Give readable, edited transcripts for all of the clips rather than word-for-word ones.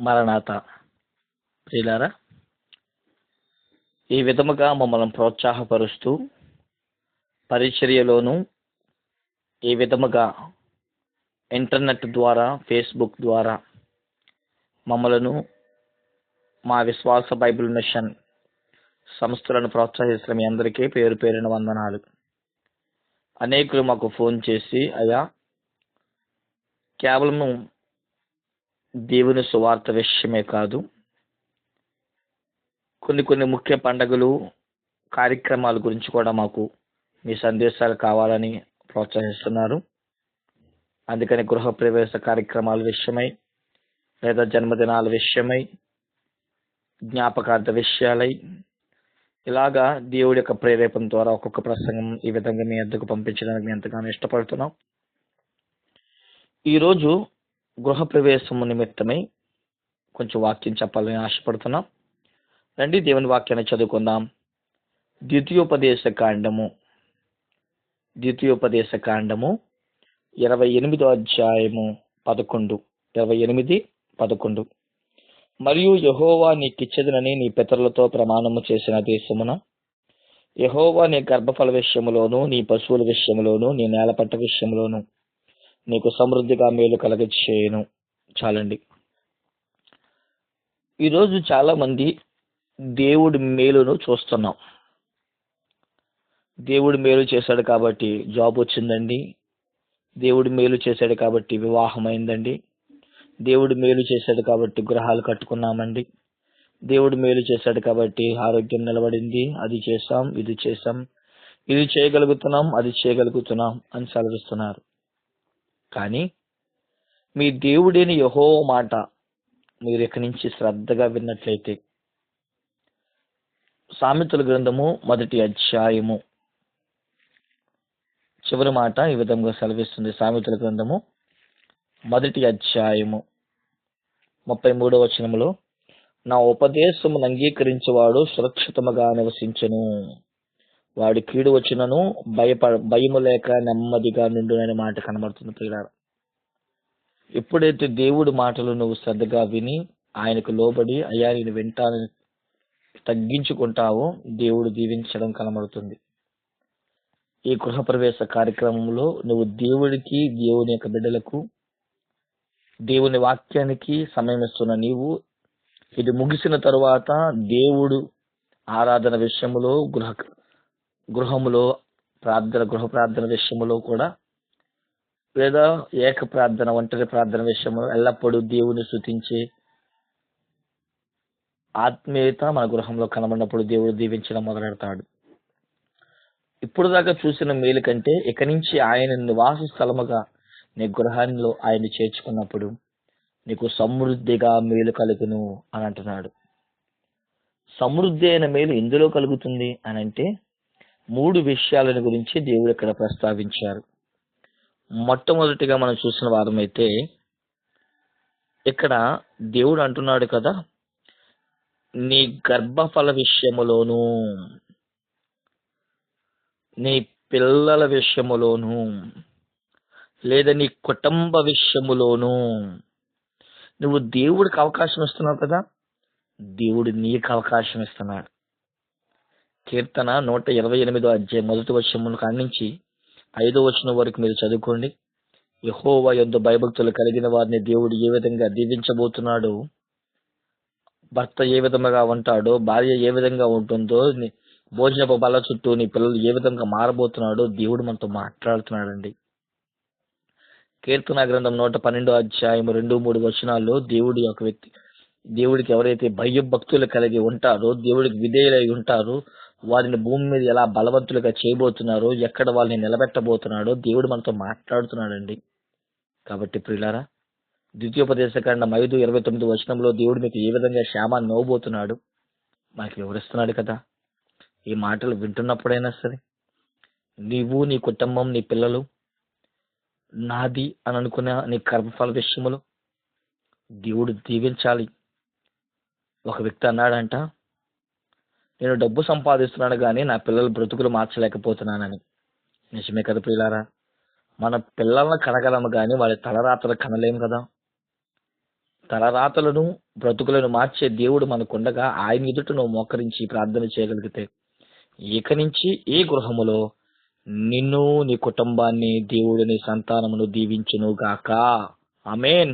మరణాత. ప్రియులారా, ఈ విధముగా మమ్మల్ని ప్రోత్సాహపరుస్తూ పరిచర్యలోను ఈ విధముగా ఇంటర్నెట్ ద్వారా, ఫేస్బుక్ ద్వారా మమ్మలను మా విశ్వాస బైబిల్ మిషన్ సంస్థలను ప్రోత్సహిస్తున్న మీ అందరికీ పేరు పేరున వందనాలు. అనేకులు మాకు ఫోన్ చేసి, అయ్యా, కేవలము దేవుని సువార్త విషయమే కాదు, కొన్ని ముఖ్య పండుగలు, కార్యక్రమాల గురించి కూడా మాకు మీ సందేశాలు కావాలని ప్రోత్సహిస్తున్నారు. అందుకని గృహప్రవేశ కార్యక్రమాల విషయమై, లేదా జన్మదినాల విషయమై, జ్ఞాపకార్థ విషయాలై, ఇలాగా దేవుడి యొక్క ప్రేరేపణ ద్వారా ఒక్కొక్క ప్రసంగం ఈ విధంగా మీ వద్దకు పంపించడానికి మేము ఎంతగానో ఇష్టపడుతున్నాం. ఈరోజు గృహప్రవేశం నిమిత్తమై కొంచెం వాక్యం చెప్పాలని ఆశపడుతున్నాం. రండి, దేవుని వాక్యాన్ని చదువుకుందాం. ద్వితీయోపదేశ కాండము 28వ అధ్యాయము 11. మరియు యెహోవా నీకిచ్చెదనని నీ పితరులతో ప్రమాణము చేసిన దేశమున యెహోవా నీ గర్భఫల విషయములోను, నీ పశువుల విషయములోను, నీ నేలపట్ట విషయములోను నీకు సమృద్ధిగా మేలు కలగచేయును. చాలండి. ఈరోజు చాలా మంది దేవుడి మేలును చూస్తున్నాం. దేవుడు మేలు చేశాడు కాబట్టి జాబ్ వచ్చిందండి, దేవుడు మేలు చేశాడు కాబట్టి వివాహం అయిందండి, దేవుడు మేలు చేశాడు కాబట్టి గృహాలు కట్టుకున్నామండి, దేవుడు మేలు చేశాడు కాబట్టి ఆరోగ్యం నిలబడింది, అది చేశాం, ఇది చేశాం, ఇది చేయగలుగుతున్నాం, అది చేయగలుగుతున్నాం అని సెలవిస్తున్నారు. కానీ మీ దేవుడైన యెహోవా మాట మీరు ఇక్కడి నుంచి శ్రద్ధగా విన్నట్లయితే, సామెతల గ్రంథము 1వ అధ్యాయము చివరి మాట ఈ విధంగా సెలవిస్తుంది. సామెతల గ్రంథము 1వ అధ్యాయము 33వ వచనములో, నా ఉపదేశమును అంగీకరించేవాడు సురక్షితముగా నివసించెను, వాడి కీడు వచ్చినను భయము లేక నెమ్మదిగా నిండునని మాట కనబడుతుంది. ప్రియులారా, ఎప్పుడైతే దేవుడి మాటలు నువ్వు శ్రద్ధగా విని ఆయనకు లోబడి, అయ్యా నేను వింటానని తగ్గించుకుంటావో, దేవుడు దీవించడం కనబడుతుంది. ఈ గృహప్రవేశ కార్యక్రమంలో నువ్వు దేవుడికి, దేవుని యొక్క బిడ్డలకు, దేవుని వాక్యానికి సమయం ఇస్తున్న నీవు, ఇది ముగిసిన తరువాత దేవుడు ఆరాధన విషయములో, గృహములో గృహ ప్రార్థన విషయములో కూడా, లేదా ఏక ప్రార్థన, ఒంటరి ప్రార్థన విషయంలో ఎల్లప్పుడూ దేవుని స్తుతించే ఆత్మీయత మన గృహంలో కనబడినప్పుడు దేవుడు దీవించడం మొదలెడతాడు. ఇప్పుడు దాకా చూసిన మేలు కంటే ఇక నుంచి ఆయన నివాస స్థలముగా నీ గృహాల్లో ఆయన చేర్చుకున్నప్పుడు నీకు సమృద్ధిగా మేలు కలుగును అని అంటున్నాడు. సమృద్ధి అయిన మేలు ఎందులో కలుగుతుంది అని అంటే 3 విషయాలను గురించి దేవుడు ఇక్కడ ప్రస్తావించారు. మొట్టమొదటిగా మనం చూసిన వారమైతే, ఇక్కడ దేవుడు అంటున్నాడు కదా, నీ గర్భఫల విషయములోను, నీ పిల్లల విషయములోను, లేదా నీ కుటుంబ విషయములోను నువ్వు దేవుడికి అవకాశం ఇస్తున్నావు కదా, దేవుడు నీకు అవకాశం ఇస్తున్నాడు. కీర్తన 128వ అధ్యాయం 1వ వచనం కాడి నుంచి 5వ వచనం వరకు మీరు చదువుకోండి. యెహోవా యందు భయభక్తులు కలిగిన వారిని దేవుడు ఏ విధంగా దీవించబోతున్నాడో, భర్త ఏ విధంగా ఉంటాడో, భార్య ఏ విధంగా ఉంటుందో, భోజనపు బల్ల చుట్టూ నీ పిల్లలు ఏ విధంగా మారబోతున్నాడో దేవుడు మనతో మాట్లాడుతున్నాడండి. కీర్తన గ్రంథం 112వ అధ్యాయం 2-3 వచనాల్లో దేవుడికి ఎవరైతే భయభక్తులు కలిగి ఉంటారో, దేవుడికి విధేయులై ఉంటారో, వారిని భూమి మీద ఎలా బలవంతులుగా చేయబోతున్నారో, ఎక్కడ వాళ్ళని నిలబెట్టబోతున్నాడో దేవుడు మనతో మాట్లాడుతున్నాడండి. కాబట్టి ప్రియులారా, ద్వితీయోపదేశకాండం 5:29 వచనంలో దేవుడు మీకు ఏ విధంగా క్షేమాన్ని ఇవ్వబోతున్నాడు మనకి వివరిస్తున్నాడు కదా. ఈ మాటలు వింటున్నప్పుడైనా సరే నీవు, నీ కుటుంబం, నీ పిల్లలు, నాది అని అనుకున్న నీ గర్భఫల విషయములు దేవుడు దీవించాలి. ఒక వ్యక్తి అన్నాడంట, నేను డబ్బు సంపాదిస్తున్నాను కానీ నా పిల్లల బ్రతుకులు మార్చలేకపోతున్నానని. నిజమే కదా ప్రియులారా, మన పిల్లలను కనగలము కానీ వాళ్ళ తలరాత్రులు కనలేము కదా. తలరాతలను బ్రతుకులను మార్చే దేవుడు మనకుండగా ఆయన ఎదుట నువ్వు మోకరించి ప్రార్థన చేయగలిగితే ఇక నుంచి ఈ గృహములో నిన్ను నీ కుటుంబాన్ని దేవుడు నీ సంతానమును దీవించును గాక. ఆమేన్.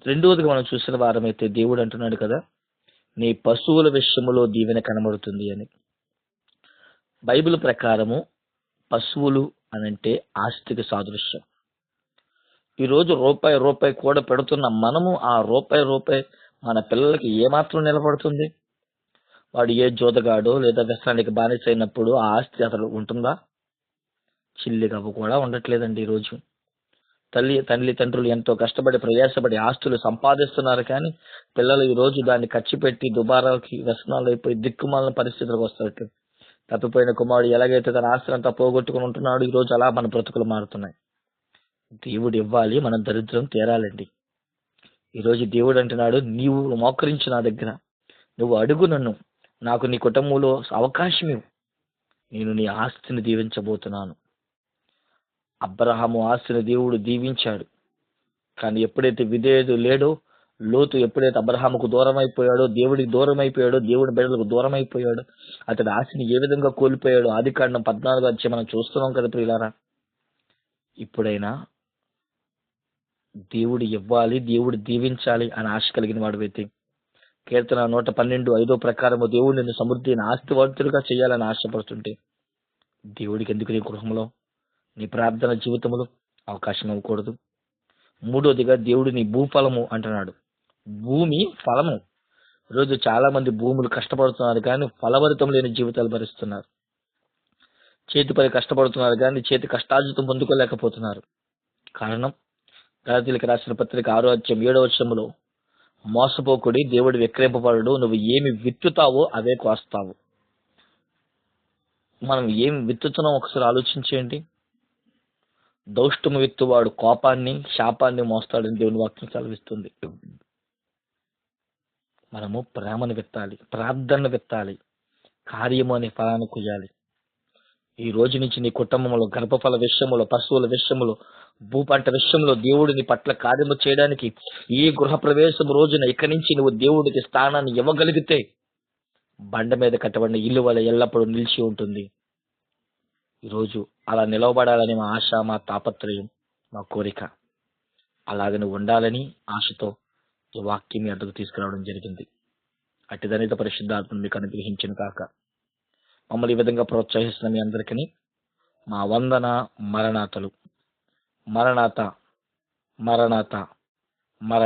రెండవదిగా మనం చూసిన వారమైతే దేవుడు అంటున్నాడు కదా, నీ పశువుల విషయములో దీవెన కనబడుతుంది అని. బైబిల్ ప్రకారము పశువులు అనంటే ఆస్తికి సాదృశ్యం. ఈరోజు రూపాయి రూపాయి కూడా పెడుతున్న మనము ఆ రూపాయి మన పిల్లలకి ఏమాత్రం నిలబడుతుంది? వాడు ఏ జోదగాడో లేదా వ్యసనానికి బానిస అయినప్పుడు ఆ ఆస్తి అసలు ఉంటుందా? చిల్లిగవ్వ కూడా ఉండట్లేదండి ఈరోజు. తల్లిదండ్రులు ఎంతో కష్టపడి ప్రయాసపడి ఆస్తులు సంపాదిస్తున్నారు, కానీ పిల్లలు ఈ రోజు దాన్ని ఖర్చు పెట్టి దుబారాకి వ్యసనాలు అయిపోయి దిక్కుమాలిన పరిస్థితులకు వస్తారు. తప్పిపోయిన కుమారుడు ఎలాగైతే తన ఆస్తిని అంతా పోగొట్టుకుని ఉంటున్నాడు, ఈ రోజు అలా మన బ్రతుకులు మారుతున్నాయి. దేవుడు ఇవ్వాలి, మన దరిద్రం తీరాలండి. ఈ రోజు దేవుడు అంటున్నాడు, నీవు మోకరించి నా దగ్గర నువ్వు అడుగు నన్ను, నాకు నీ కుటుంబంలో అవకాశం ఇవ్వు, నేను నీ ఆస్తిని దీవించబోతున్నాను. అబ్రహాము ఆస్తిని దేవుడు దీవించాడు, కానీ ఎప్పుడైతే విధేయుడు లేడో, లోతు ఎప్పుడైతే అబ్రహాముకు దూరం అయిపోయాడో, దేవుడికి దూరం అయిపోయాడో, దేవుడి బిడ్డలకు దూరం అయిపోయాడో, అతడు ఆస్తిని ఏ విధంగా కోల్పోయాడో ఆదికాండం 14 అధ్యాయం మనం చూస్తున్నాం కదా ప్రియులారా. ఇప్పుడైనా దేవుడు ఇవ్వాలి, దేవుడు దీవించాలి అని ఆశ కలిగిన వాడివైతే కీర్తన 112:5 ప్రకారము దేవుడు నిన్ను సమృద్ధి ఆస్తివంతులుగా చేయాలని ఆశపడుతుంటే దేవుడికి ఎందుకు నీ గృహంలో నీ ప్రార్థన జీవితంలో అవకాశం ఇవ్వకూడదు? మూడోదిగా దేవుడు నీ భూఫలము అంటున్నాడు. భూమి ఫలము. ఈరోజు చాలా మంది భూములు కష్టపడుతున్నారు కానీ ఫలభరితం లేని జీవితాలు భరిస్తున్నారు. చేతి పని కష్టపడుతున్నారు కానీ చేతి కష్టార్జితం పొందుకోలేకపోతున్నారు. కారణం, గలాతీయులకు రాసిన పత్రిక 6 అధ్యాయం 7 వచనములో, మోసపోకుడి, దేవుడు విక్రయింపబడడు, నువ్వు ఏమి విత్తుతావో అవే కోస్తావు. మనం ఏమి విత్తుతున్నాం ఒకసారి ఆలోచించేయండి. దౌష్టము విత్తువాడు కోపాన్ని శాపాన్ని మోస్తాడని దేవుని వాక్యం సెలవిస్తుంది. మనము ప్రేమను విత్తాలి, ప్రార్థనను విత్తాలి, కార్యము అనే ఫలాన్ని కొయ్యాలి. ఈ రోజు నుంచి నీ కుటుంబంలో గర్భఫల విషయములో, పశువుల విషయములో, భూపంట విషయంలో దేవుడిని పట్ల కార్యము చేయడానికి ఈ గృహ ప్రవేశం రోజున ఇక్కడి నుంచి నువ్వు దేవుడికి స్థానాన్ని ఇవ్వగలిగితే బండ మీద కట్టబడిన ఇల్లు వల్ల ఎల్లప్పుడూ నిలిచి ఉంటుంది. ఈరోజు అలా నిలవబడాలని మా ఆశ, మా తాపత్రయం, మా కోరిక. అలాగే నువ్వు ఉండాలని ఆశతో ఈ వాక్యం మీ అద్దకు తీసుకురావడం జరిగింది. అట్టిదనిత పరిశుద్ధాత్మను మీకు అనుగ్రహించిన కాక. మమ్మల్ని ఈ విధంగా ప్రోత్సహిస్తున్న మీ అందరికీ మా వందన మరణాతలు. మరణాత మరణాత మరణాత.